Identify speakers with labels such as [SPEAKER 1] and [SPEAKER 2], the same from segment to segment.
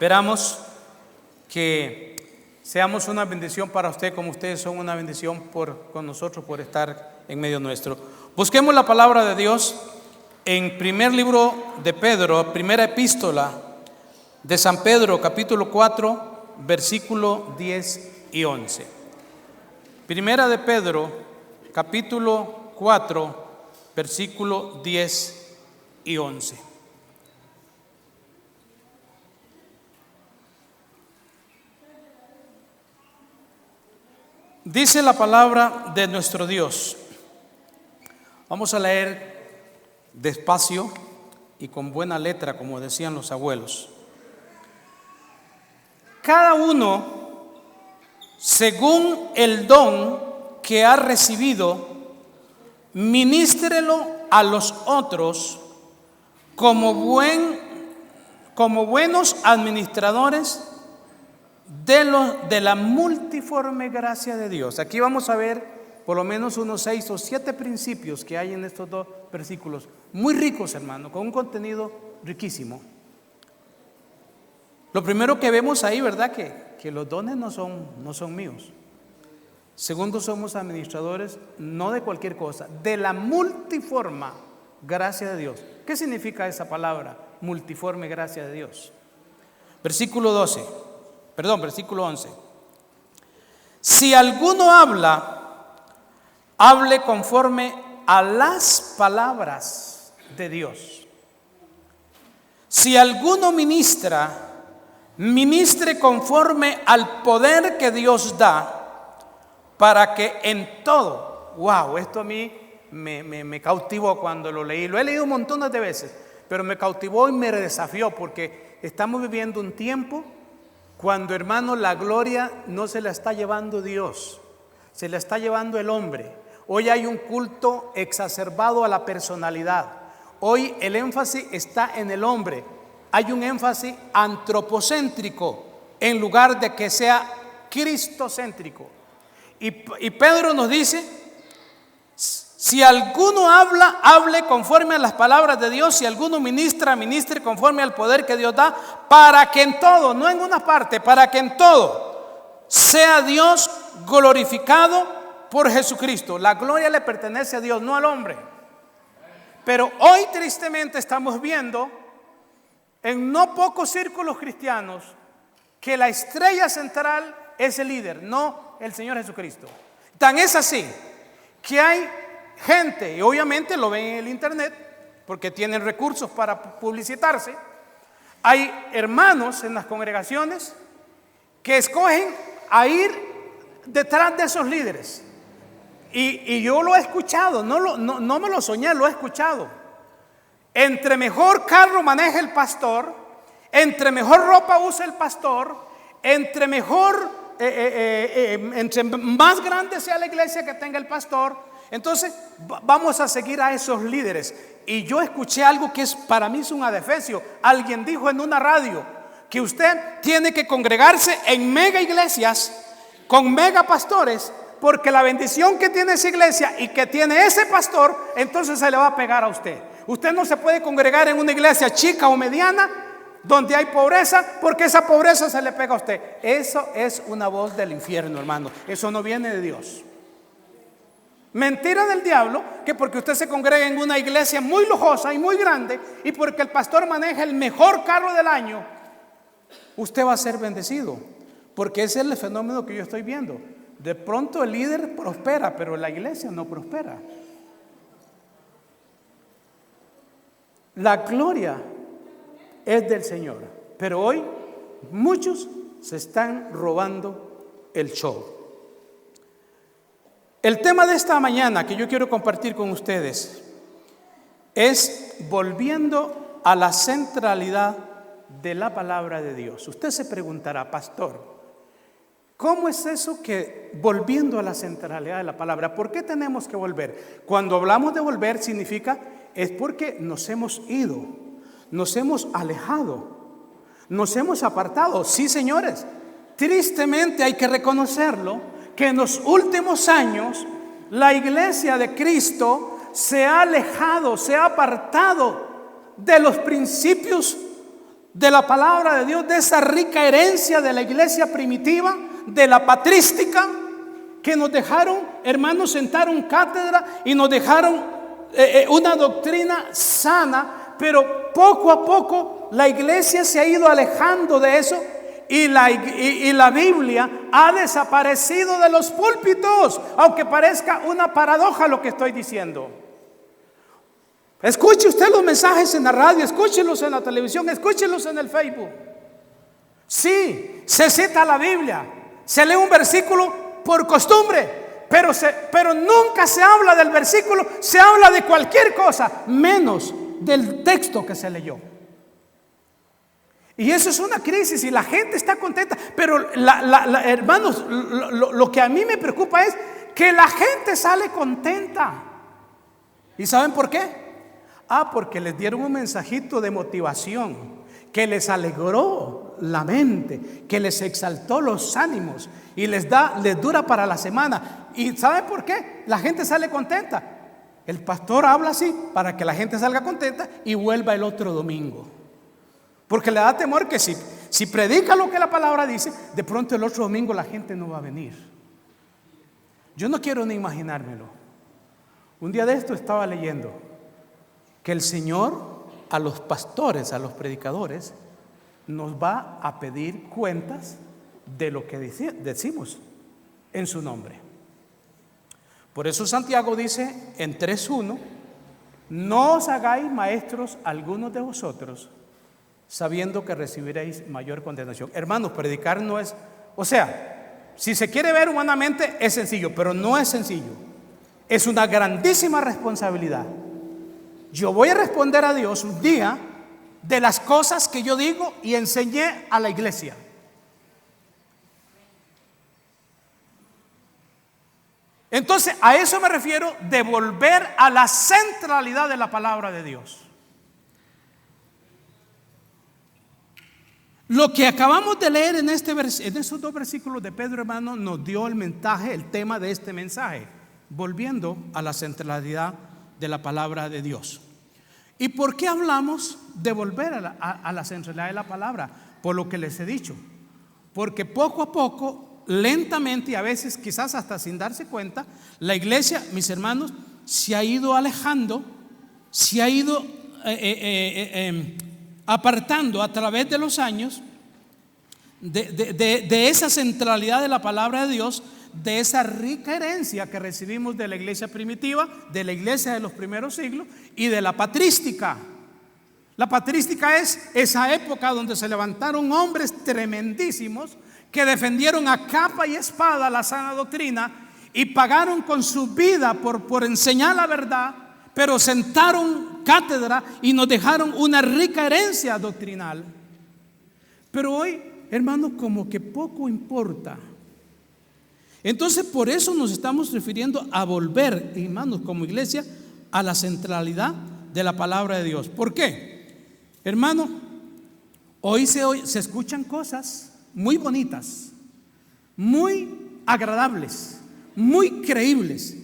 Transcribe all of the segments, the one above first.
[SPEAKER 1] Esperamos que seamos una bendición para usted, como ustedes son una bendición con nosotros por estar en medio nuestro. Busquemos la palabra de Dios en primer libro de Pedro, primera epístola de San Pedro, capítulo 4, versículo 10 y 11. Primera de Pedro, capítulo 4, versículo 10 y 11. Dice la palabra de nuestro Dios. Vamos a leer despacio y con buena letra, como decían los abuelos. Cada uno, según el don que ha recibido, ministrelo a los otros como buenos administradores de la multiforme gracia de Dios. Aquí vamos a ver por lo menos unos 6 o 7 principios que hay en estos dos versículos, muy ricos, hermano, con un contenido riquísimo. Lo primero que vemos ahí, ¿verdad? Que los dones no son míos. Segundo, somos administradores no de cualquier cosa, de la multiforme gracia de Dios. ¿Qué significa esa palabra, multiforme gracia de Dios? Versículo 11. Si alguno hable conforme a las palabras de Dios. Si alguno ministre conforme al poder que Dios da, para que en todo, wow, esto a mí me cautivó cuando lo leí. Lo he leído un montón de veces, pero me cautivó y me desafió, porque estamos viviendo un tiempo cuando, hermano, la gloria no se la está llevando Dios, se la está llevando el hombre. Hoy hay un culto exacerbado a la personalidad. Hoy el énfasis está en el hombre. Hay un énfasis antropocéntrico en lugar de que sea cristocéntrico. Y Pedro nos dice: si alguno hable conforme a las palabras de Dios. Si alguno ministre conforme al poder que Dios da, para que en todo, no en una parte, para que en todo sea Dios glorificado por Jesucristo. La gloria le pertenece a Dios, no al hombre. Pero hoy tristemente estamos viendo en no pocos círculos cristianos que la estrella central es el líder, no el Señor Jesucristo. Tan es así que hay gente, y obviamente lo ven en el internet porque tienen recursos para publicitarse. Hay hermanos en las congregaciones que escogen a ir detrás de esos líderes. Y yo lo he escuchado, no me lo soñé, lo he escuchado. Entre mejor carro maneje el pastor, entre mejor ropa use el pastor, entre más grande sea la iglesia que tenga el pastor, entonces vamos a seguir a esos líderes. Y yo escuché algo que para mí es un adefesio. Alguien dijo en una radio que usted tiene que congregarse en mega iglesias con mega pastores, porque la bendición que tiene esa iglesia y que tiene ese pastor, entonces se le va a pegar a usted. Usted no se puede congregar en una iglesia chica o mediana donde hay pobreza, porque esa pobreza se le pega a usted. Eso es una voz del infierno, hermano. Eso no viene de Dios. Mentira del diablo, que porque usted se congrega en una iglesia muy lujosa y muy grande, y porque el pastor maneja el mejor carro del año, usted va a ser bendecido. Porque ese es el fenómeno que yo estoy viendo. De pronto el líder prospera, pero la iglesia no prospera. La gloria es del Señor, pero hoy muchos se están robando el show. El tema de esta mañana que yo quiero compartir con ustedes es volviendo a la centralidad de la palabra de Dios. Usted se preguntará: pastor, ¿cómo es eso que volviendo a la centralidad de la palabra? ¿Por qué tenemos que volver? Cuando hablamos de volver significa, es porque nos hemos ido, nos hemos alejado, nos hemos apartado. Sí, señores, tristemente hay que reconocerlo, que en los últimos años la iglesia de Cristo se ha alejado, se ha apartado de los principios de la palabra de Dios, de esa rica herencia de la iglesia primitiva, de la patrística, que nos dejaron, hermanos, sentaron cátedra y nos dejaron una doctrina sana, pero poco a poco la iglesia se ha ido alejando de eso y la Biblia ha desaparecido de los púlpitos, aunque parezca una paradoja lo que estoy diciendo. Escuche usted los mensajes en la radio, escúchelos en la televisión, escúchelos en el Facebook. Sí, se cita la Biblia, se lee un versículo por costumbre, pero nunca se habla del versículo, se habla de cualquier cosa, menos del texto que se leyó. Y eso es una crisis y la gente está contenta, pero hermanos, lo que a mí me preocupa es que la gente sale contenta. ¿Y saben por qué? Porque les dieron un mensajito de motivación, que les alegró la mente, que les exaltó los ánimos y les dura para la semana. ¿Y saben por qué? La gente sale contenta. El pastor habla así para que la gente salga contenta y vuelva el otro domingo. Porque le da temor que si predica lo que la palabra dice, de pronto el otro domingo la gente no va a venir. Yo no quiero ni imaginármelo. Un día de esto estaba leyendo que el Señor a los pastores, a los predicadores, nos va a pedir cuentas de lo que decimos en su nombre. Por eso Santiago dice en 3:1: no os hagáis maestros algunos de vosotros, sabiendo que recibiréis mayor condenación. Hermanos, predicar no es, si se quiere ver humanamente es sencillo, pero no es sencillo. Es una grandísima responsabilidad. Yo voy a responder a Dios un día de las cosas que yo digo y enseñé a la iglesia. Entonces, a eso me refiero de volver a la centralidad de la palabra de Dios. Lo que acabamos de leer en estos dos versículos de Pedro, hermano, nos dio el mensaje, el tema de este mensaje, volviendo a la centralidad de la palabra de Dios. ¿Y por qué hablamos de volver a la centralidad de la palabra? Por lo que les he dicho. Porque poco a poco, lentamente y a veces quizás hasta sin darse cuenta, la iglesia, mis hermanos, se ha ido alejando, se ha ido apartando a través de los años de esa centralidad de la palabra de Dios, de esa rica herencia que recibimos de la iglesia primitiva, de la iglesia de los primeros siglos y de la patrística. La patrística es esa época donde se levantaron hombres tremendísimos que defendieron a capa y espada la sana doctrina y pagaron con su vida por enseñar la verdad, pero sentaron cátedra y nos dejaron una rica herencia doctrinal. Pero hoy, hermanos, como que poco importa. Entonces, por eso nos estamos refiriendo a volver, hermanos, como iglesia, a la centralidad de la palabra de Dios. ¿Por qué? Hermano, hoy se escuchan cosas muy bonitas, muy agradables, muy creíbles,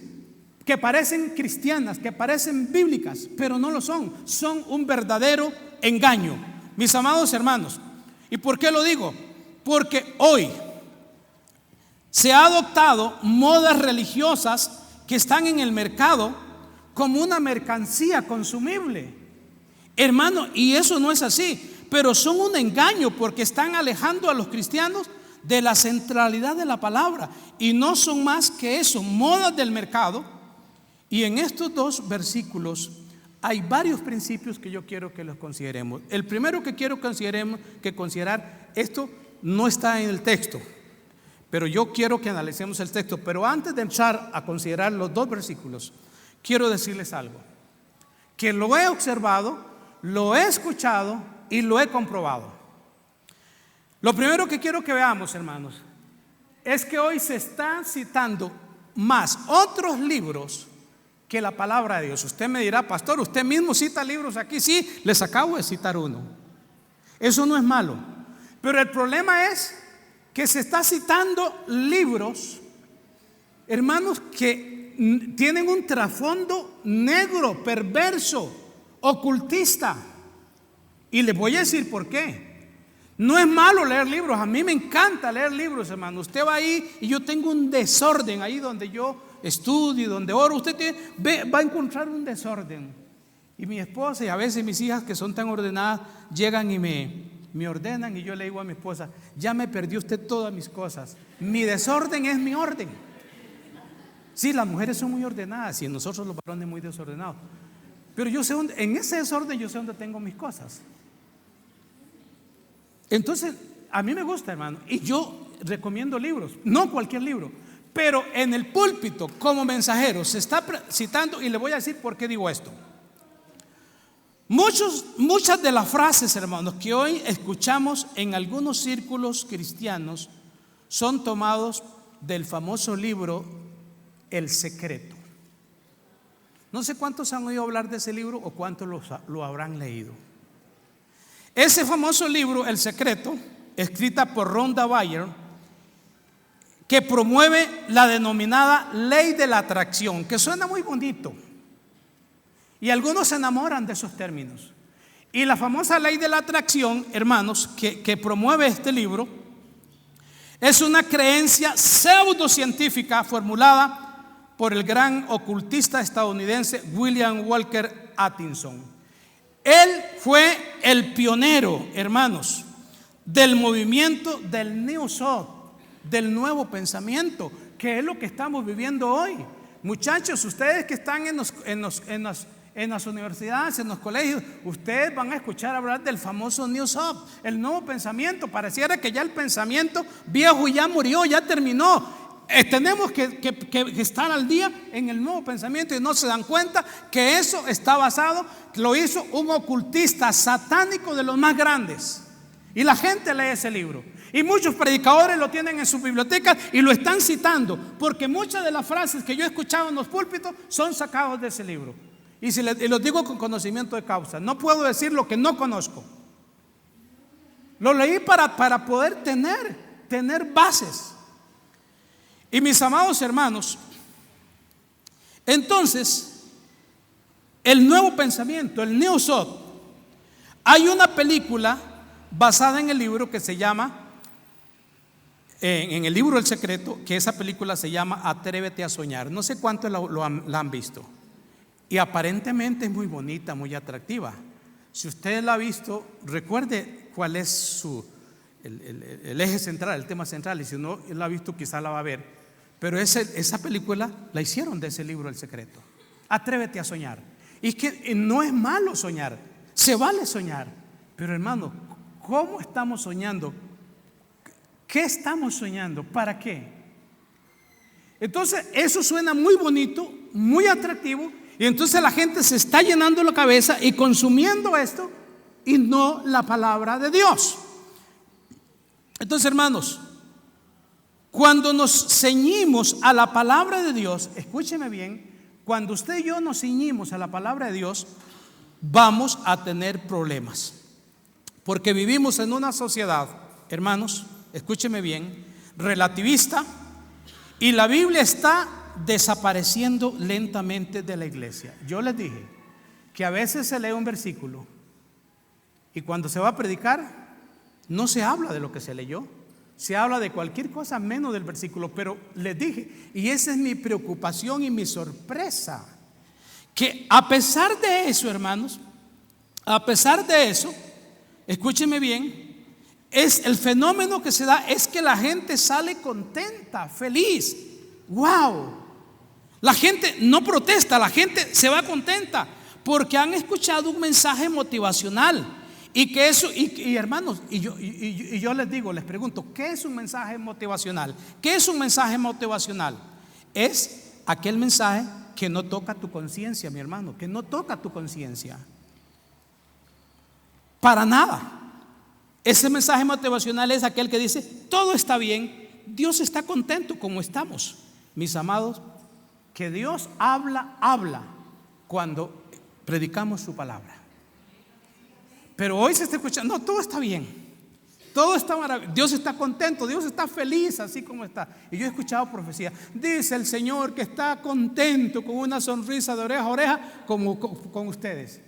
[SPEAKER 1] que parecen cristianas, que parecen bíblicas, pero no lo son. Son un verdadero engaño, mis amados hermanos. ¿Y por qué lo digo? Porque hoy se ha adoptado modas religiosas que están en el mercado como una mercancía consumible. Hermano, y eso no es así, pero son un engaño porque están alejando a los cristianos de la centralidad de la palabra y no son más que eso, modas del mercado. Y en estos dos versículos hay varios principios que yo quiero que los consideremos. El primero que quiero considerar, esto no está en el texto, pero yo quiero que analicemos el texto. Pero antes de empezar a considerar los dos versículos, quiero decirles algo que lo he observado, lo he escuchado y lo he comprobado. Lo primero que quiero que veamos, hermanos, es que hoy se están citando más otros libros que la palabra de Dios. Usted me dirá: pastor, usted mismo cita libros aquí. Sí, les acabo de citar uno. Eso no es malo, pero el problema es que se está citando libros, hermanos, que tienen un trasfondo negro, perverso, ocultista. Y les voy a decir por qué. No es malo leer libros, a mí me encanta leer libros, hermano. Usted va ahí y yo tengo un desorden ahí donde yo estudio, donde oro. Usted va a encontrar un desorden. Y mi esposa y a veces mis hijas que son tan ordenadas llegan y me ordenan, y yo le digo a mi esposa: ya me perdió usted todas mis cosas. Mi desorden es mi orden. Sí, las mujeres son muy ordenadas y nosotros los varones muy desordenados. Pero yo sé dónde, en ese desorden yo sé dónde tengo mis cosas. Entonces, a mí me gusta, hermano, y yo recomiendo libros, no cualquier libro, pero en el púlpito como mensajero se está citando, y le voy a decir por qué digo esto. Muchas de las frases, hermanos, que hoy escuchamos en algunos círculos cristianos son tomados del famoso libro El Secreto. No sé cuántos han oído hablar de ese libro o cuántos lo habrán leído. Ese famoso libro, El Secreto, escrita por Rhonda Byrne, que promueve la denominada ley de la atracción, que suena muy bonito. Y algunos se enamoran de esos términos. Y la famosa ley de la atracción, hermanos, que promueve este libro, es una creencia pseudocientífica formulada por el gran ocultista estadounidense William Walker Atkinson. Él fue el pionero, hermanos, del movimiento del New Thought, del nuevo pensamiento, que es lo que estamos viviendo hoy. Muchachos, ustedes que están en las universidades, en los colegios, ustedes van a escuchar hablar del famoso New Thought, el nuevo pensamiento. Pareciera que ya el pensamiento viejo ya murió, ya terminó. Tenemos que estar al día en el nuevo pensamiento, y no se dan cuenta que eso está basado, lo hizo un ocultista satánico de los más grandes. Y la gente lee ese libro, y muchos predicadores lo tienen en sus bibliotecas y lo están citando, porque muchas de las frases que yo he escuchado en los púlpitos son sacados de ese libro. Y los digo con conocimiento de causa, no puedo decir lo que no conozco. Lo leí para poder tener bases. Y mis amados hermanos, entonces, el nuevo pensamiento, el New Thought, hay una película basada en el libro que se llama, en el libro El Secreto, que esa película se llama Atrévete a Soñar. No sé cuántos la han visto. Y aparentemente es muy bonita, muy atractiva. Si usted la ha visto, recuerde cuál es el eje central, el tema central. Y si no la ha visto, quizá la va a ver. Pero esa película la hicieron de ese libro El Secreto. Atrévete a soñar. Y que no es malo soñar, se vale soñar. Pero hermano, ¿cómo estamos soñando? ¿Qué estamos soñando? ¿Para qué? Entonces eso suena muy bonito, muy atractivo, y entonces la gente se está llenando la cabeza y consumiendo esto y no la palabra de Dios. Entonces, hermanos, cuando nos ceñimos a la palabra de Dios, escúcheme bien, cuando usted y yo nos ceñimos a la palabra de Dios, vamos a tener problemas. Porque vivimos en una sociedad, hermanos, escúcheme bien, relativista, y la Biblia está desapareciendo lentamente de la iglesia. Yo les dije que a veces se lee un versículo y cuando se va a predicar no se habla de lo que se leyó, se habla de cualquier cosa menos del versículo. Pero les dije, y esa es mi preocupación y mi sorpresa, que a pesar de eso, hermanos, a pesar de eso, escúcheme bien, es el fenómeno que se da, es que la gente sale contenta, feliz. ¡Wow! La gente no protesta, la gente se va contenta porque han escuchado un mensaje motivacional. Y que eso, y hermanos, y yo les digo, les pregunto, ¿qué es un mensaje motivacional? ¿Qué es un mensaje motivacional? Es aquel mensaje que no toca tu conciencia, mi hermano, que no toca tu conciencia. Para nada. Ese mensaje motivacional es aquel que dice, todo está bien, Dios está contento como estamos. Mis amados, que Dios habla cuando predicamos su palabra. Pero hoy se está escuchando, no, todo está bien, todo está maravilloso, Dios está contento, Dios está feliz así como está. Y yo he escuchado profecías, dice el Señor que está contento con una sonrisa de oreja a oreja como con ustedes.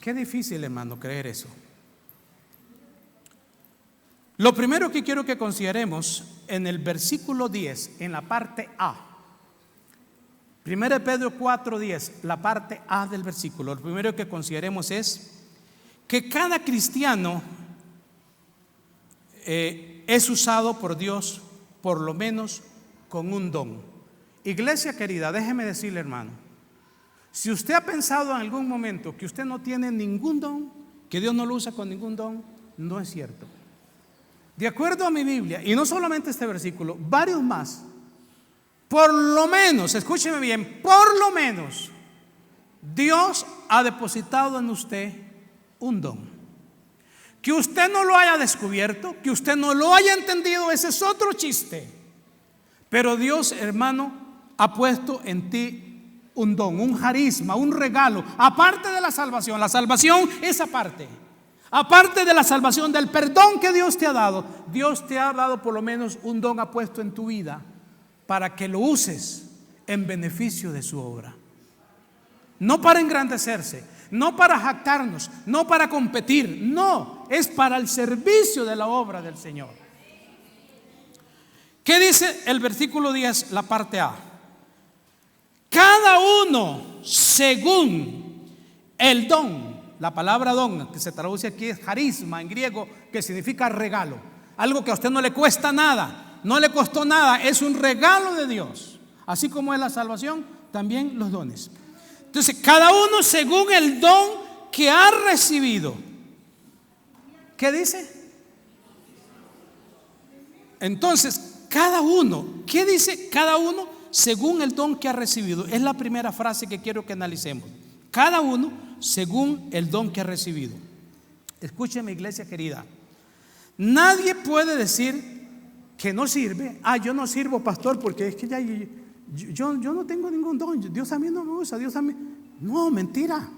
[SPEAKER 1] Qué difícil, hermano, creer eso. Lo primero que quiero que consideremos en el versículo 10, en la parte A, 1 Pedro 4:10, la parte A del versículo, lo primero que consideremos es que cada cristiano es usado por Dios por lo menos con un don. Iglesia querida, déjeme decirle, hermano, si usted ha pensado en algún momento que usted no tiene ningún don, que Dios no lo usa con ningún don, no es cierto. De acuerdo a mi Biblia, y no solamente este versículo, varios más, por lo menos, escúcheme bien, por lo menos Dios ha depositado en usted un don. Que usted no lo haya descubierto, que usted no lo haya entendido, ese es otro chiste. Pero Dios, hermano, ha puesto en ti un don, un carisma, un regalo, aparte de la salvación. La salvación es aparte. Aparte de la salvación, del perdón que Dios te ha dado, Dios te ha dado por lo menos un don, ha puesto en tu vida para que lo uses en beneficio de su obra. No para engrandecerse, no para jactarnos, no para competir, no, es para el servicio de la obra del Señor. ¿Qué dice el versículo 10, la parte A? Cada uno según el don. La palabra don, que se traduce aquí, es carisma en griego, que significa regalo. Algo que a usted no le cuesta nada, no le costó nada, es un regalo de Dios. Así como es la salvación, también los dones. Entonces, cada uno según el don que ha recibido. ¿Qué dice? Entonces, cada uno, ¿qué dice? Cada uno según el don que ha recibido. Es la primera frase que quiero que analicemos. Cada uno según el don que ha recibido. Escúcheme, iglesia querida. Nadie puede decir que no sirve. Yo no sirvo, pastor, porque es que ya yo no tengo ningún don. Dios a mí no me usa. Dios a mí. No, mentira.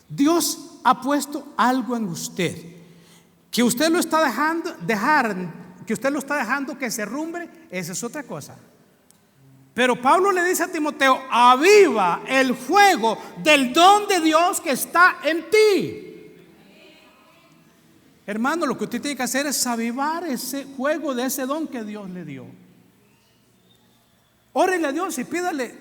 [SPEAKER 1] Dios ha puesto algo en usted que usted lo está que usted lo está dejando que se rumbre. Esa es otra cosa. Pero Pablo le dice a Timoteo: aviva el fuego del don de Dios que está en ti. Hermano, lo que usted tiene que hacer es avivar ese fuego de ese don que Dios le dio. Órele a Dios y pídale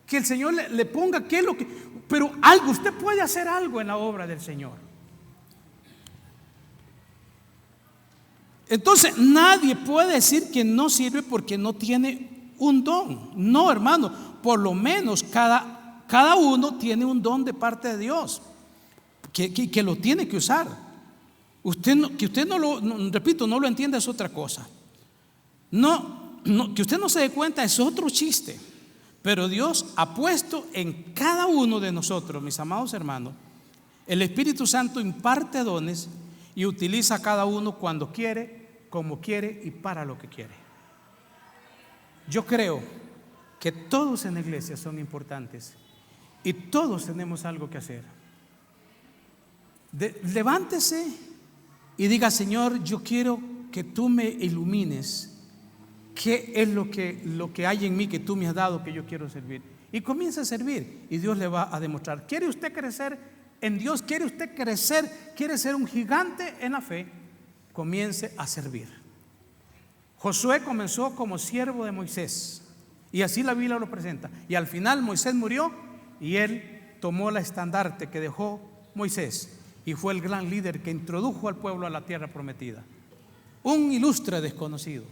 [SPEAKER 1] que el Señor le ponga qué es lo que. Pero algo, usted puede hacer algo en la obra del Señor. Entonces, nadie puede decir que no sirve porque no tiene un don. No, hermano, por lo menos cada uno tiene un don de parte de Dios que lo tiene que usar. Que usted no lo entienda es otra cosa. Que usted no se dé cuenta es otro chiste. Pero Dios ha puesto en cada uno de nosotros, mis amados hermanos, el Espíritu Santo imparte dones y utiliza a cada uno cuando quiere, como quiere y para lo que quiere. Yo creo que todos en la iglesia son importantes y todos tenemos algo que hacer. Levántese y diga: Señor, yo quiero que tú me ilumines. ¿Qué es lo que hay en mí que tú me has dado que yo quiero servir? Y comienza a servir y Dios le va a demostrar. ¿Quiere usted crecer en Dios? ¿Quiere usted crecer? ¿Quiere ser un gigante en la fe? Comience a servir. Josué comenzó como siervo de Moisés y así la Biblia lo presenta. Y al final Moisés murió y él tomó la estandarte que dejó Moisés y fue el gran líder que introdujo al pueblo a la tierra prometida. Un ilustre desconocido.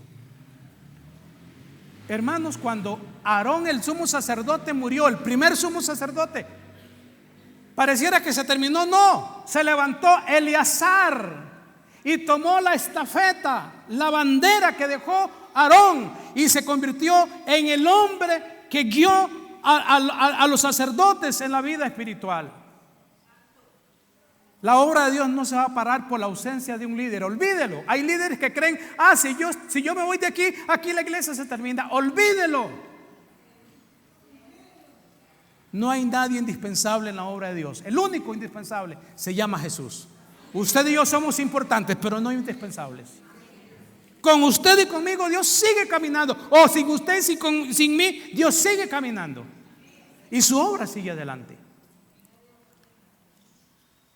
[SPEAKER 1] Hermanos, cuando Aarón, el sumo sacerdote, murió, el primer sumo sacerdote, pareciera que se terminó. No, se levantó Eleazar y tomó la estafeta, la bandera que dejó Aarón, y se convirtió en el hombre que guió a los sacerdotes en la vida espiritual. La obra de Dios no se va a parar por la ausencia de un líder. Olvídelo. Hay líderes que creen: si yo me voy de aquí la iglesia se termina. Olvídelo. No hay nadie indispensable en la obra de Dios. El único indispensable se llama Jesús. Usted y yo somos importantes, pero no indispensables. Con usted y conmigo Dios sigue caminando. O sin usted y sin mí, Dios sigue caminando. Y su obra sigue adelante.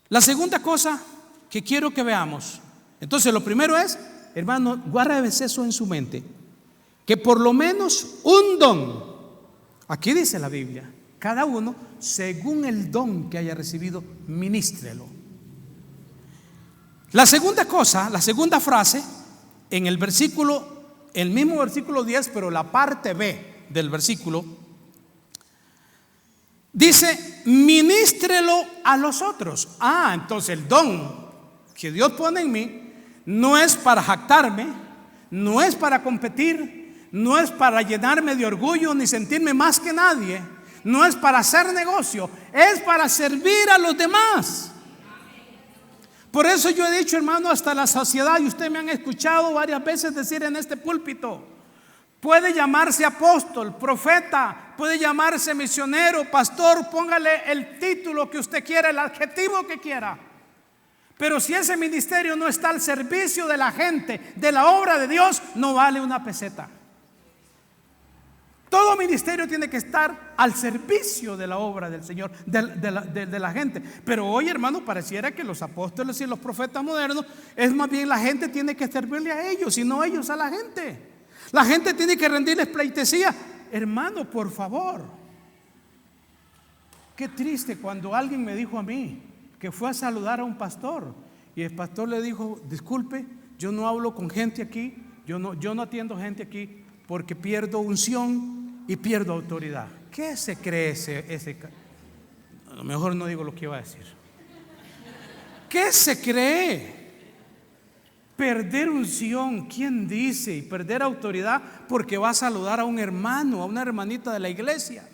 [SPEAKER 1] La segunda cosa que quiero que veamos. Entonces, lo primero es hermano, guárdese eso en su mente, que por lo menos un don, aquí dice la Biblia, cada uno según el don que haya recibido, ministrelo. La segunda cosa, la segunda frase, en el versículo, el mismo versículo 10, pero la parte B del versículo, dice, ministrelo a los otros. Entonces el don que Dios pone en mí no es para jactarme, no es para competir, no es para llenarme de orgullo ni sentirme más que nadie, no es para hacer negocio, es para servir a los demás. Por eso yo he dicho, hermano, hasta la saciedad, y ustedes me han escuchado varias veces decir en este púlpito, puede llamarse apóstol, profeta, puede llamarse misionero, pastor, póngale el título que usted quiera, el adjetivo que quiera. Pero si ese ministerio no está al servicio de la gente, de la obra de Dios, no vale una peseta. Todo ministerio tiene que estar al servicio de la obra del Señor, de la gente. Pero hoy, hermano, pareciera que los apóstoles y los profetas modernos, es más bien la gente tiene que servirle a ellos y no ellos a la gente. La gente tiene que rendirles pleitesía. Hermano, por favor. Qué triste cuando alguien me dijo a mí que fue a saludar a un pastor y el pastor le dijo, disculpe, yo no hablo con gente aquí, yo no atiendo gente aquí porque pierdo unción y pierdo autoridad. ¿Qué se cree ese? A lo mejor no digo lo que iba a decir. ¿Qué se cree? Perder unción, ¿quién dice? Y perder autoridad porque va a saludar a un hermano, a una hermanita de la iglesia.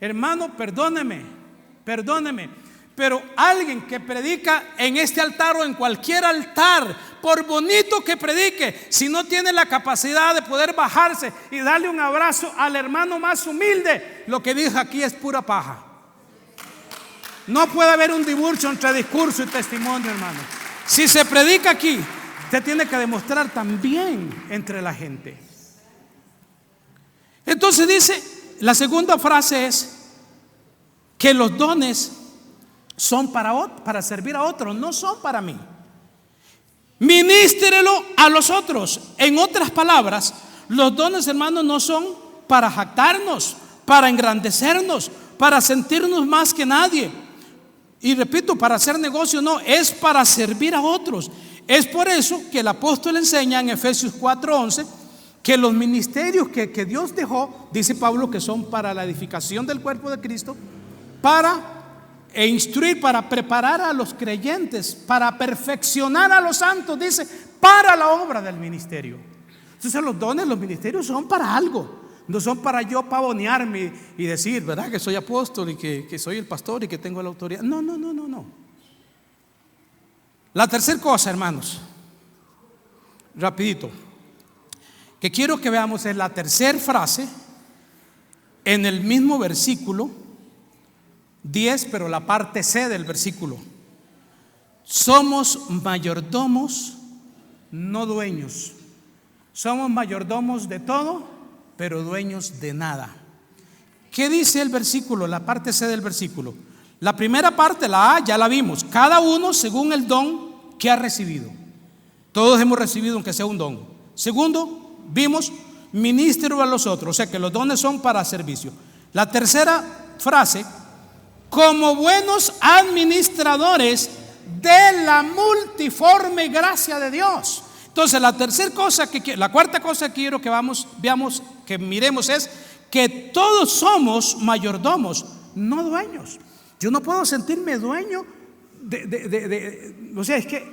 [SPEAKER 1] Hermano, perdóneme, pero alguien que predica en este altar o en cualquier altar, por bonito que predique, si no tiene la capacidad de poder bajarse y darle un abrazo al hermano más humilde, lo que dijo aquí es pura paja. No puede haber un divorcio entre discurso y testimonio, hermano. Si se predica aquí, usted tiene que demostrar también entre la gente. Entonces dice, la segunda frase es que los dones son para servir a otros, no son para mí. Ministrelo a los otros. En otras palabras, los dones, hermanos, no son para jactarnos, para engrandecernos, para sentirnos más que nadie. Y repito, para hacer negocio no, es para servir a otros. Es por eso que el apóstol enseña en Efesios 4:11 que los ministerios que Dios dejó, dice Pablo, que son para la edificación del cuerpo de Cristo, para instruir, para preparar a los creyentes, para perfeccionar a los santos, dice, para la obra del ministerio. Entonces los dones, los ministerios son para algo, no son para yo pavonearme y decir, ¿verdad?, que soy apóstol y que soy el pastor y que tengo la autoridad. No. La tercera cosa, hermanos, rapidito, que quiero que veamos es la tercera frase en el mismo versículo 10, pero la parte C del versículo. Somos mayordomos, no dueños. Somos mayordomos de todo, pero dueños de nada. ¿Qué dice el versículo? La parte C del versículo. La primera parte, la A, ya la vimos. Cada uno según el don que ha recibido. Todos hemos recibido aunque sea un don. Segundo, vimos, ministro a los otros. O sea que los dones son para servicio. La tercera frase, como buenos administradores de la multiforme gracia de Dios. Entonces la cuarta cosa que quiero que veamos, que miremos es que todos somos mayordomos, no dueños. Yo no puedo sentirme dueño o sea, es que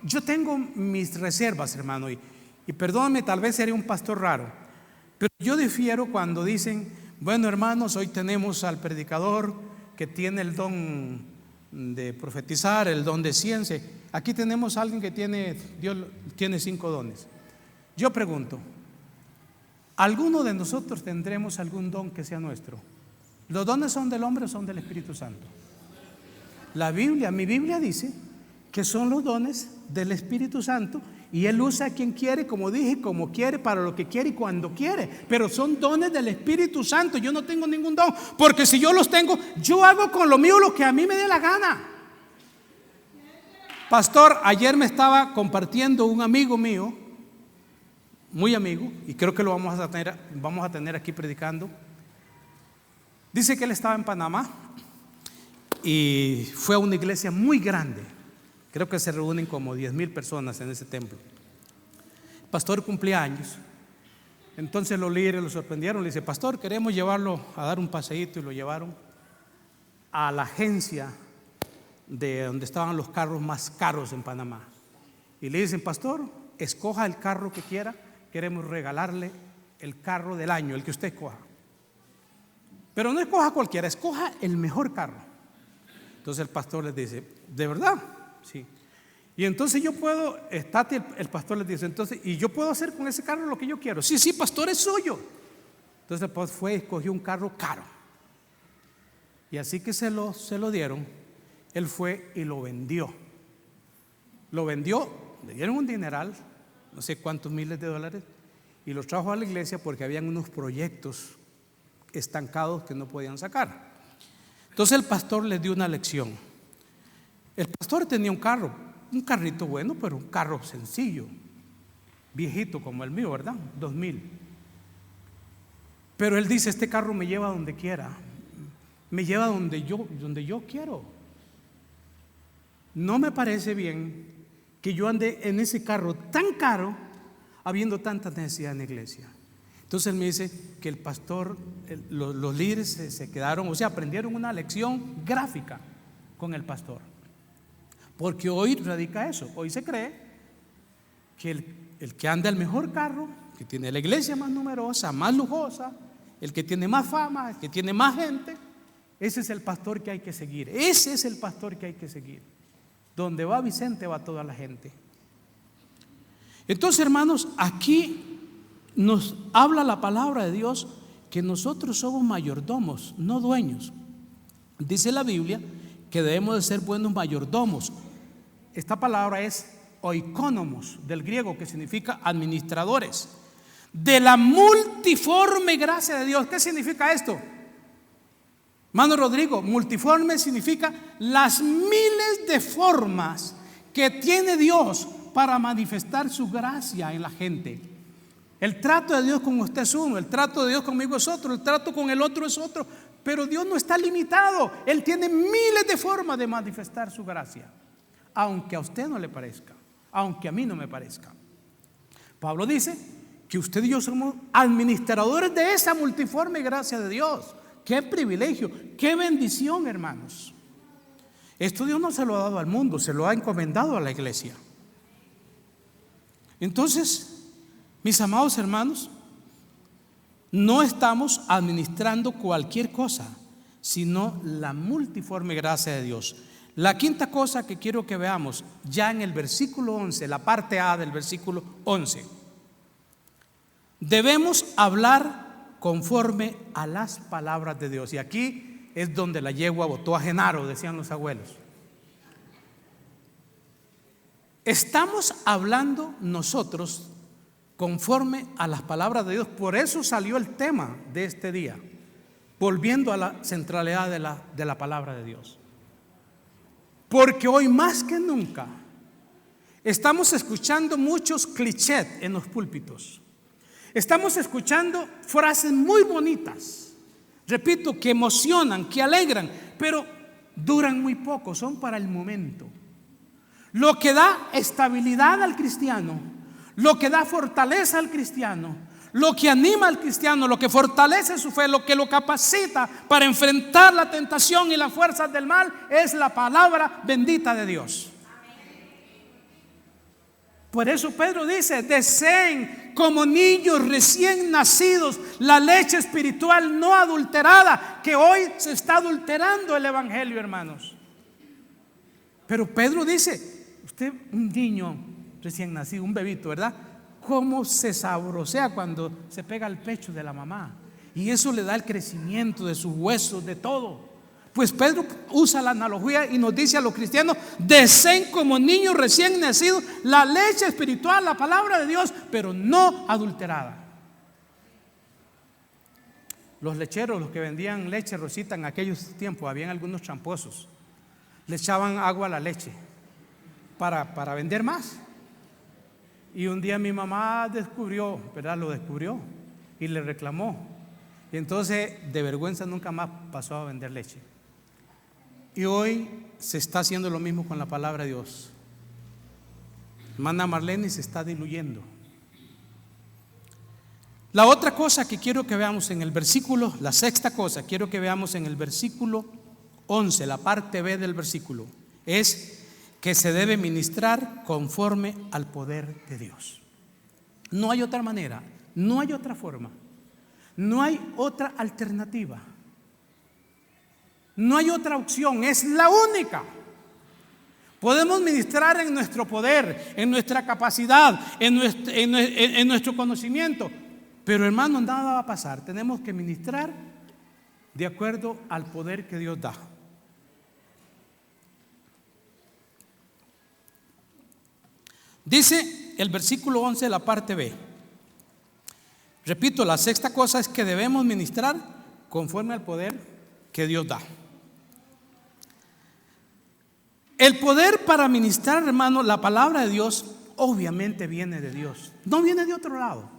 [SPEAKER 1] yo tengo mis reservas, hermano, y perdóname, tal vez seré un pastor raro, pero yo difiero cuando dicen, bueno, hermanos, hoy tenemos al predicador que tiene el don de profetizar, el don de ciencia. Aquí tenemos a alguien que Dios tiene 5 dones. Yo pregunto, ¿alguno de nosotros tendremos algún don que sea nuestro? ¿Los dones son del hombre o son del Espíritu Santo? Mi Biblia dice que son los dones del Espíritu Santo, y Él usa a quien quiere, como dije, como quiere, para lo que quiere y cuando quiere. Pero son dones del Espíritu Santo. Yo no tengo ningún don, porque si yo los tengo, yo hago con lo mío lo que a mí me dé la gana. Pastor, ayer me estaba compartiendo un amigo mío, muy amigo, y creo que lo vamos a tener aquí predicando. Dice que él estaba en Panamá y fue a una iglesia muy grande. Creo que se reúnen como 10,000 personas en ese templo. El pastor cumplía años. Entonces los líderes lo sorprendieron. Le dice: pastor, queremos llevarlo a dar un paseíto. Y lo llevaron a la agencia de donde estaban los carros más caros en Panamá. Y le dicen: pastor, escoja el carro que quiera. Queremos regalarle el carro del año, el que usted escoja. Pero no escoja cualquiera, escoja el mejor carro. Entonces el pastor les dice: ¿de verdad? Sí. Y entonces yo puedo, el pastor les dice: entonces, ¿y yo puedo hacer con ese carro lo que yo quiero? Sí, sí, pastor, es suyo. Entonces pues fue y escogió un carro caro. Y así que se lo dieron, él fue y lo vendió. Lo vendió, le dieron un dineral, no sé cuántos miles de dólares, y lo trajo a la iglesia porque habían unos proyectos estancados que no podían sacar. Entonces el pastor les dio una lección. El pastor tenía un carrito bueno, pero un carro sencillo, viejito como el mío, ¿verdad? 2000. Pero él dice: este carro me lleva donde quiera, me lleva donde yo quiero. No me parece bien que yo ande en ese carro tan caro, habiendo tanta necesidad en la iglesia. Entonces él me dice que el pastor, los líderes se quedaron, o sea, aprendieron una lección gráfica con el pastor. Porque hoy radica eso. Hoy se cree que el que anda el mejor carro, que tiene la iglesia más numerosa, más lujosa, el que tiene más fama, el que tiene más gente, ese es el pastor que hay que seguir. Ese es el pastor que hay que seguir. Donde va Vicente va toda la gente. Entonces, hermanos, aquí nos habla la palabra de Dios que nosotros somos mayordomos, no dueños. Dice la Biblia que debemos de ser buenos mayordomos. Esta palabra es oikónomos, del griego, que significa administradores de la multiforme gracia de Dios. ¿Qué significa esto? Mano Rodrigo, multiforme significa las miles de formas que tiene Dios para manifestar su gracia en la gente. El trato de Dios con usted es uno, el trato de Dios conmigo es otro, el trato con el otro es otro. Pero Dios no está limitado. Él tiene miles de formas de manifestar su gracia, aunque a usted no le parezca, aunque a mí no me parezca. Pablo dice que usted y yo somos administradores de esa multiforme gracia de Dios. Qué privilegio, qué bendición, hermanos. Esto Dios no se lo ha dado al mundo, se lo ha encomendado a la iglesia. Entonces, mis amados hermanos, no estamos administrando cualquier cosa, sino la multiforme gracia de Dios. La quinta cosa que quiero que veamos, ya en el versículo 11, la parte A del versículo 11. Debemos hablar conforme a las palabras de Dios. Y aquí es donde la yegua botó a Genaro, decían los abuelos. Estamos hablando nosotros conforme a las palabras de Dios. Por eso salió el tema de este día, volviendo a la centralidad de la palabra de Dios. Porque hoy más que nunca estamos escuchando muchos clichés en los púlpitos. Estamos escuchando frases muy bonitas, repito, que emocionan, que alegran, pero duran muy poco, son para el momento. Lo que da estabilidad al cristiano, lo que da fortaleza al cristiano, lo que anima al cristiano, lo que fortalece su fe, lo que lo capacita para enfrentar la tentación y las fuerzas del mal, es la palabra bendita de Dios. Por eso Pedro dice: deseen como niños recién nacidos la leche espiritual no adulterada, que hoy se está adulterando el evangelio, hermanos. Pero Pedro dice: usted, un niño recién nacido, un bebito, ¿verdad? Cómo se sabrosea cuando se pega al pecho de la mamá, y eso le da el crecimiento de sus huesos, de todo. Pues Pedro usa la analogía y nos dice a los cristianos: deseen como niños recién nacidos la leche espiritual, la palabra de Dios, pero no adulterada. Los lecheros, los que vendían leche rosita en aquellos tiempos, habían algunos tramposos, le echaban agua a la leche para vender más. Y un día mi mamá descubrió, ¿verdad? Lo descubrió y le reclamó. Y entonces de vergüenza nunca más pasó a vender leche. Y hoy se está haciendo lo mismo con la palabra de Dios. Hermana Marlene se está diluyendo. La otra cosa que quiero que veamos en el versículo, la sexta cosa, quiero que veamos en el versículo 11, la parte B del versículo, es que se debe ministrar conforme al poder de Dios. No hay otra manera, no hay otra forma, no hay otra alternativa, no hay otra opción, es la única. Podemos ministrar en nuestro poder, en nuestra capacidad, en nuestro conocimiento, pero hermano, nada va a pasar. Tenemos que ministrar de acuerdo al poder que Dios da. Dice el versículo 11, la parte B. Repito, la sexta cosa es que debemos ministrar conforme al poder que Dios da. El poder para ministrar, hermano, la palabra de Dios obviamente viene de Dios, no viene de otro lado.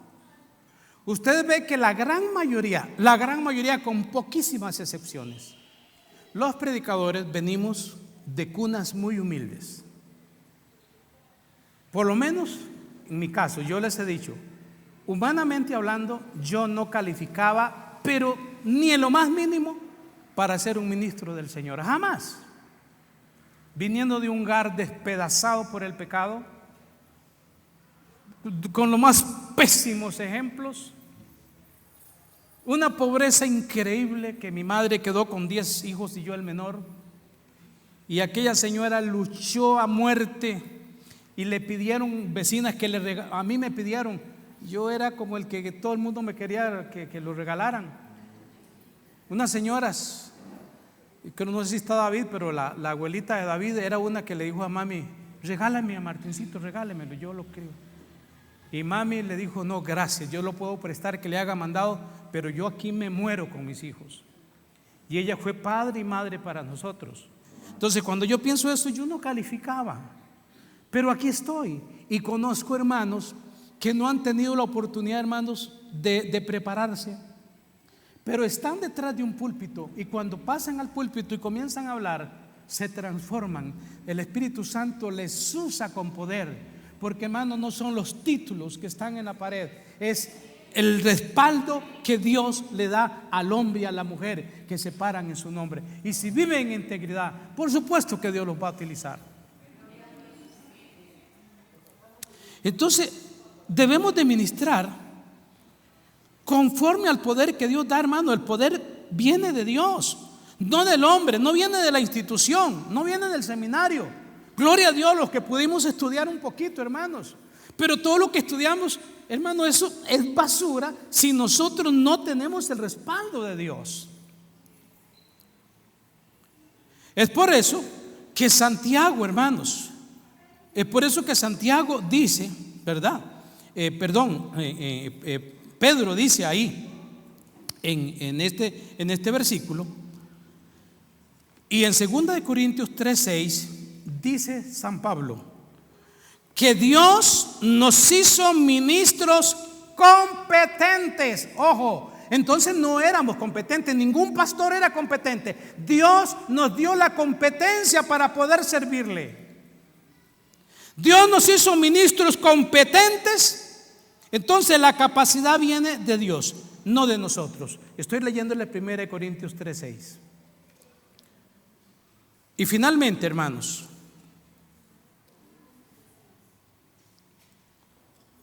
[SPEAKER 1] Usted ve que la gran mayoría con poquísimas excepciones, los predicadores venimos de cunas muy humildes. Por lo menos en mi caso, yo les he dicho, humanamente hablando, yo no calificaba, pero ni en lo más mínimo, para ser un ministro del Señor, jamás. Viniendo de un hogar despedazado por el pecado, con los más pésimos ejemplos, una pobreza increíble, que mi madre quedó con 10 hijos y yo el menor, y aquella señora luchó a muerte y le pidieron vecinas que a mí me pidieron, yo era como el que todo el mundo me quería que lo regalaran. Unas señoras, no sé si está David, pero la abuelita de David era una que le dijo a mami: regálame a Martincito, regálemelo, yo lo creo. Y mami le dijo: no, gracias, yo lo puedo prestar, que le haga mandado, pero yo aquí me muero con mis hijos. Y ella fue padre y madre para nosotros. Entonces, cuando yo pienso eso, yo no calificaba, pero aquí estoy y conozco hermanos que no han tenido la oportunidad, hermanos, de prepararse, pero están detrás de un púlpito, y cuando pasan al púlpito y comienzan a hablar, se transforman. El Espíritu Santo les usa con poder, porque, hermano, no son los títulos que están en la pared, es el respaldo que Dios le da al hombre y a la mujer que se paran en su nombre. Y si viven en integridad, por supuesto que Dios los va a utilizar. Entonces debemos de ministrar conforme al poder que Dios da, hermano. El poder viene de Dios, no del hombre, no viene de la institución, no viene del seminario. Gloria a Dios los que pudimos estudiar un poquito, hermanos, pero todo lo que estudiamos, hermano, eso es basura si nosotros no tenemos el respaldo de Dios. Es por eso que Santiago, hermanos, es por eso que Santiago dice, ¿verdad? Pedro dice ahí en este versículo, y en 2 Corintios 3:6 dice San Pablo que Dios nos hizo ministros competentes. Ojo, entonces no éramos competentes, ningún pastor era competente. Dios nos dio la competencia para poder servirle. Dios nos hizo ministros competentes. Entonces la capacidad viene de Dios, no de nosotros. Estoy leyéndole 1 Corintios 3:6. Y finalmente, hermanos,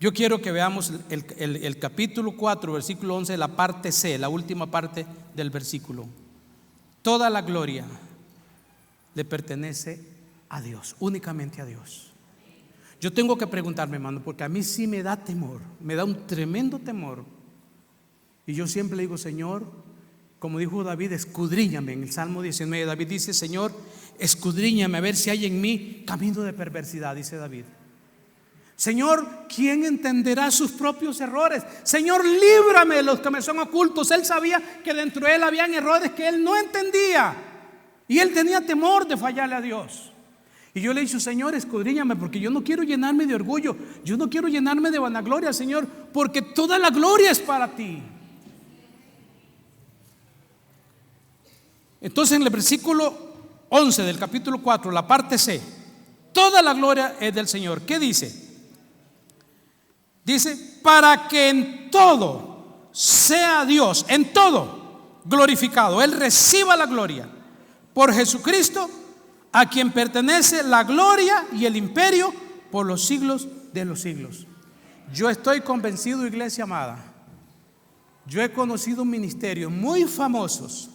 [SPEAKER 1] yo quiero que veamos el capítulo 4, versículo 11, la parte C, la última parte del versículo. Toda la gloria le pertenece a Dios, únicamente a Dios. Yo tengo que preguntarme, hermano, porque a mí sí me da temor, me da un tremendo temor. Y yo siempre le digo: Señor, como dijo David, escudriñame. En el Salmo 19, David dice: Señor, escudriñame a ver si hay en mí camino de perversidad, dice David. Señor, ¿quién entenderá sus propios errores? Señor, líbrame de los que me son ocultos. Él sabía que dentro de él habían errores que él no entendía, y él tenía temor de fallarle a Dios. Y yo le he dicho, Señor, escudriñame, porque yo no quiero llenarme de orgullo, yo no quiero llenarme de vanagloria, Señor, porque toda la gloria es para ti. Entonces en el versículo 11 del capítulo 4, la parte C, toda la gloria es del Señor. ¿Qué dice? Dice, para que en todo sea Dios, en todo glorificado, Él reciba la gloria por Jesucristo, a quien pertenece la gloria y el imperio por los siglos de los siglos. Yo estoy convencido, iglesia amada, yo he conocido ministerios muy famosos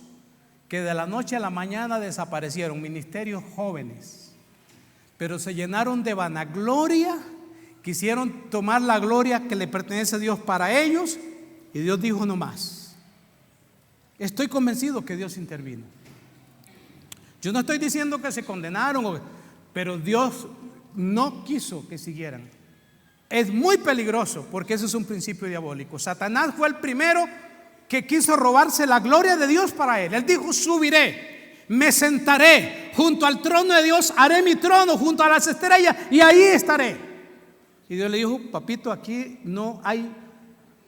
[SPEAKER 1] que de la noche a la mañana desaparecieron, ministerios jóvenes, pero se llenaron de vanagloria, quisieron tomar la gloria que le pertenece a Dios para ellos, y Dios dijo no más. Estoy convencido que Dios intervino. Yo no estoy diciendo que se condenaron, pero Dios no quiso que siguieran. Es muy peligroso, porque eso es un principio diabólico. Satanás fue el primero que quiso robarse la gloria de Dios para él. Él dijo, subiré, me sentaré junto al trono de Dios, haré mi trono junto a las estrellas y ahí estaré. Y Dios le dijo, papito, aquí no hay,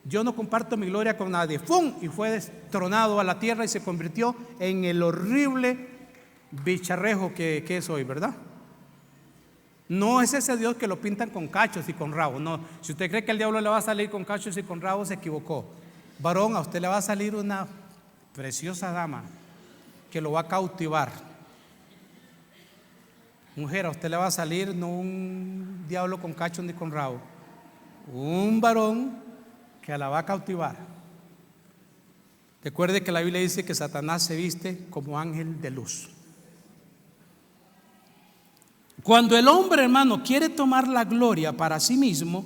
[SPEAKER 1] yo no comparto mi gloria con nadie. ¡Fum! Y fue destronado a la tierra y se convirtió en el horrible bicharrejo que es hoy, ¿verdad? No es ese Dios que lo pintan con cachos y con rabos. No, si usted cree que el diablo le va a salir con cachos y con rabos, se equivocó. Varón, a usted le va a salir una preciosa dama que lo va a cautivar. Mujer, a usted le va a salir no un diablo con cachos ni con rabos, un varón que la va a cautivar. Recuerde que la Biblia dice que Satanás se viste como ángel de luz. Cuando el hombre, hermano, quiere tomar la gloria para sí mismo,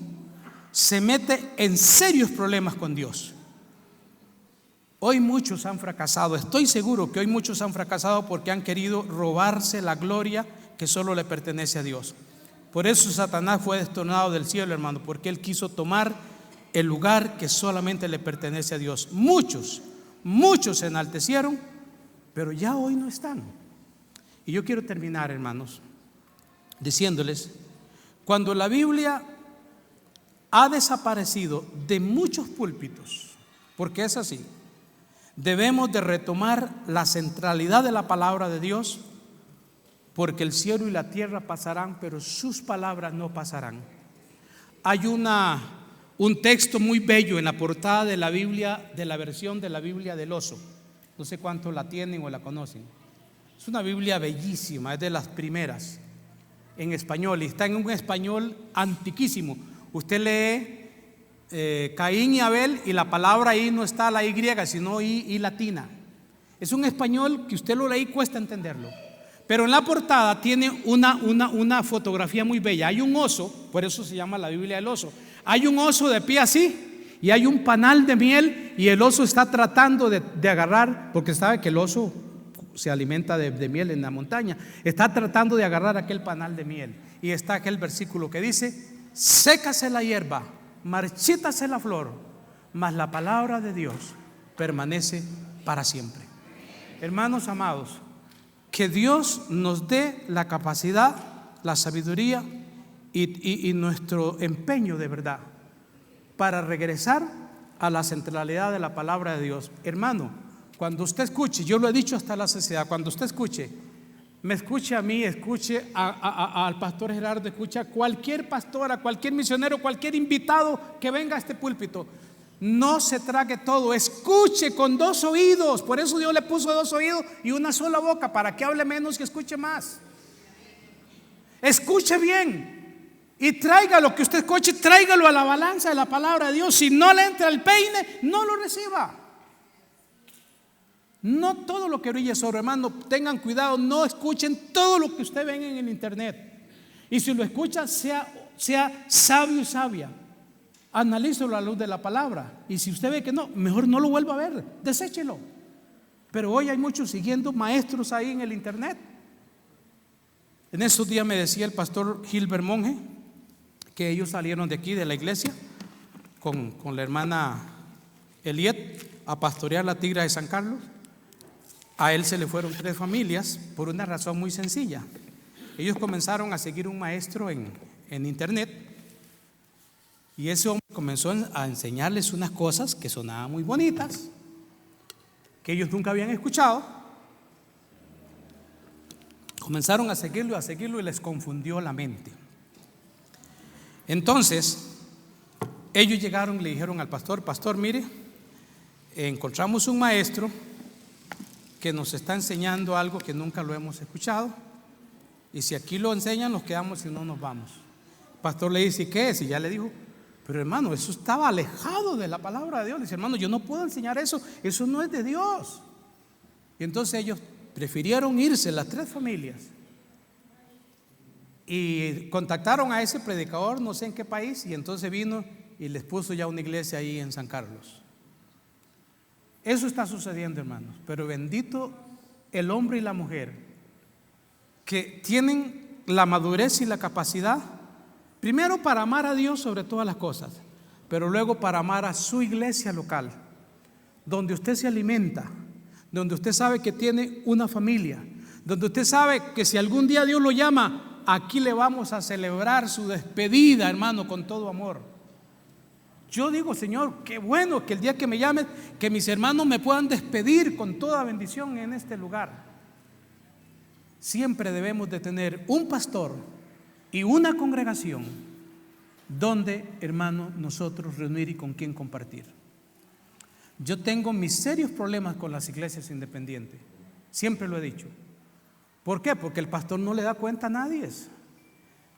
[SPEAKER 1] se mete en serios problemas con Dios. Hoy muchos han fracasado. Estoy seguro que hoy muchos han fracasado porque han querido robarse la gloria que solo le pertenece a Dios. Por eso Satanás fue destronado del cielo, hermano, porque él quiso tomar el lugar que solamente le pertenece a Dios. Muchos se enaltecieron, pero ya hoy no están. Y yo quiero terminar, hermanos, diciéndoles, cuando la Biblia ha desaparecido de muchos púlpitos, porque es así, debemos de retomar la centralidad de la palabra de Dios, porque el cielo y la tierra pasarán, pero sus palabras no pasarán. Hay un texto muy bello en la portada de la Biblia, de la versión de la Biblia del Oso. No sé cuántos la tienen o la conocen. Es una Biblia bellísima, es de las primeras en español, y está en un español antiquísimo. Usted lee Caín y Abel y la palabra ahí no está la Y, sino I latina. Es un español que usted lo lee y cuesta entenderlo. Pero en la portada tiene una fotografía muy bella. Hay un oso, por eso se llama la Biblia del Oso. Hay un oso de pie así y hay un panal de miel y el oso está tratando de agarrar, porque sabe que el oso se alimenta de miel en la montaña. Está tratando de agarrar aquel panal de miel. Y está aquel versículo que dice: sécase la hierba, marchítase la flor, mas la palabra de Dios permanece para siempre. Hermanos amados, que Dios nos dé la capacidad, la sabiduría y nuestro empeño de verdad para regresar a la centralidad de la palabra de Dios. Hermano, cuando usted escuche, yo lo he dicho hasta la saciedad, cuando usted escuche, me escuche a mí, escuche al pastor Gerardo, escuche a cualquier pastor, a cualquier misionero, cualquier invitado que venga a este púlpito, no se trague todo, escuche con dos oídos. Por eso Dios le puso dos oídos y una sola boca, para que hable menos y escuche más. Escuche bien y traiga lo que usted escuche, tráigalo a la balanza de la palabra de Dios. Si no le entra el peine, no lo reciba. No todo lo que brille sobre, hermano, tengan cuidado, no escuchen todo lo que usted ven en el internet. Y si lo escucha, sea sabio y sabia. Analízalo a la luz de la palabra. Y si usted ve que no, mejor no lo vuelva a ver, deséchelo. Pero hoy hay muchos siguiendo maestros ahí en el internet. En esos días me decía el pastor Gilbert Monge que ellos salieron de aquí, de la iglesia, con la hermana Eliet a pastorear la Tigra de San Carlos. A él se le fueron 3 familias por una razón muy sencilla. ellos comenzaron a seguir un maestro en internet, y ese hombre comenzó a enseñarles unas cosas que sonaban muy bonitas, que ellos nunca habían escuchado. Comenzaron a seguirlo y les confundió la mente. Entonces ellos llegaron y le dijeron al pastor: pastor, mire, encontramos un maestro que nos está enseñando algo que nunca lo hemos escuchado, y si aquí lo enseñan nos quedamos y no nos vamos. El pastor le dice: ¿y qué es? Y ya le dijo: pero hermano, eso estaba alejado de la palabra de Dios. Le dice: hermano, yo no puedo enseñar eso, eso no es de Dios. Y entonces ellos prefirieron irse, las 3 familias, y contactaron a ese predicador, no sé en qué país, y entonces vino y les puso ya una iglesia ahí en San Carlos. Eso está sucediendo, hermanos. Pero bendito el hombre y la mujer que tienen la madurez y la capacidad, primero para amar a Dios sobre todas las cosas, pero luego para amar a su iglesia local, donde usted se alimenta, donde usted sabe que tiene una familia, donde usted sabe que si algún día Dios lo llama, aquí le vamos a celebrar su despedida, hermano, con todo amor. Yo digo: Señor, qué bueno que el día que me llames, que mis hermanos me puedan despedir con toda bendición en este lugar. Siempre debemos de tener un pastor y una congregación donde, hermano, nosotros reunir y con quien compartir. Yo tengo mis serios problemas con las iglesias independientes, siempre lo he dicho. ¿Por qué? Porque el pastor no le da cuenta a nadie.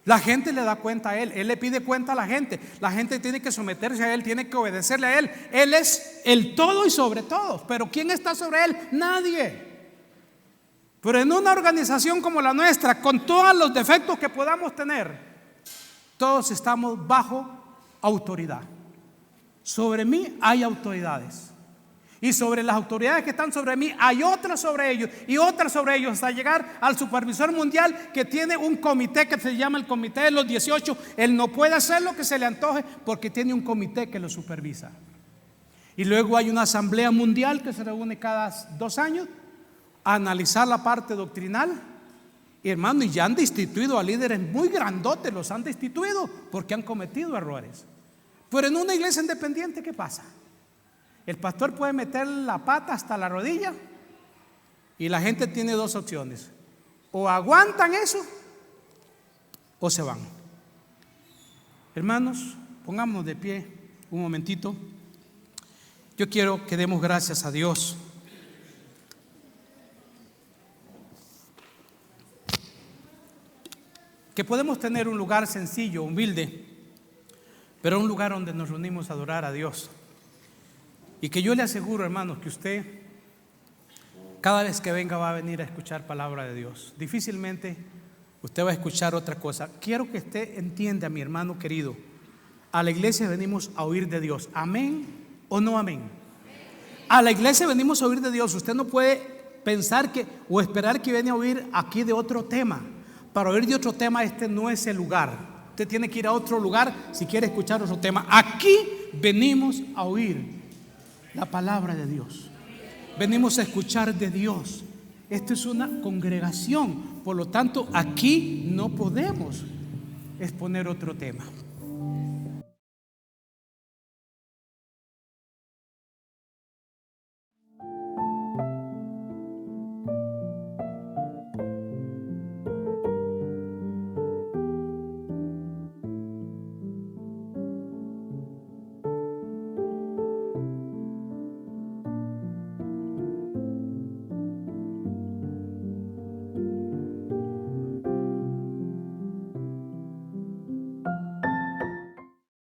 [SPEAKER 1] La gente le da cuenta a él le pide cuenta a la gente tiene que someterse a él, tiene que obedecerle a él. Él es el todo y sobre todos, pero ¿quién está sobre él? Nadie. Pero en una organización como la nuestra, con todos los defectos que podamos tener, todos estamos bajo autoridad. Sobre mí hay autoridades, y sobre las autoridades que están sobre mí hay otras sobre ellos, y otras sobre ellos, hasta llegar al supervisor mundial, que tiene un comité que se llama el comité de los 18. Él no puede hacer lo que se le antoje porque tiene un comité que lo supervisa. Y luego hay una asamblea mundial que se reúne cada 2 años a analizar la parte doctrinal. Y hermano, y ya han destituido a líderes muy grandotes, los han destituido porque han cometido errores. Pero en una iglesia independiente, ¿qué pasa? El pastor puede meter la pata hasta la rodilla, y la gente tiene 2 opciones: o aguantan eso o se van. Hermanos, pongámonos de pie un momentito. Yo quiero que demos gracias a Dios. Que podemos tener un lugar sencillo, humilde, pero un lugar donde nos reunimos a adorar a Dios. Y que yo le aseguro, hermanos, que usted cada vez que venga va a venir a escuchar palabra de Dios. Difícilmente usted va a escuchar otra cosa. Quiero que usted entienda, mi hermano querido, a la iglesia venimos a oír de Dios. ¿Amén o no amén? A la iglesia venimos a oír de Dios. Usted no puede pensar que o esperar que viene a oír aquí de otro tema. Para oír de otro tema, este no es el lugar. Usted tiene que ir a otro lugar si quiere escuchar otro tema. Aquí venimos a oír la palabra de Dios. Venimos a escuchar de Dios. Esto es una congregación, por lo tanto aquí no podemos exponer otro tema.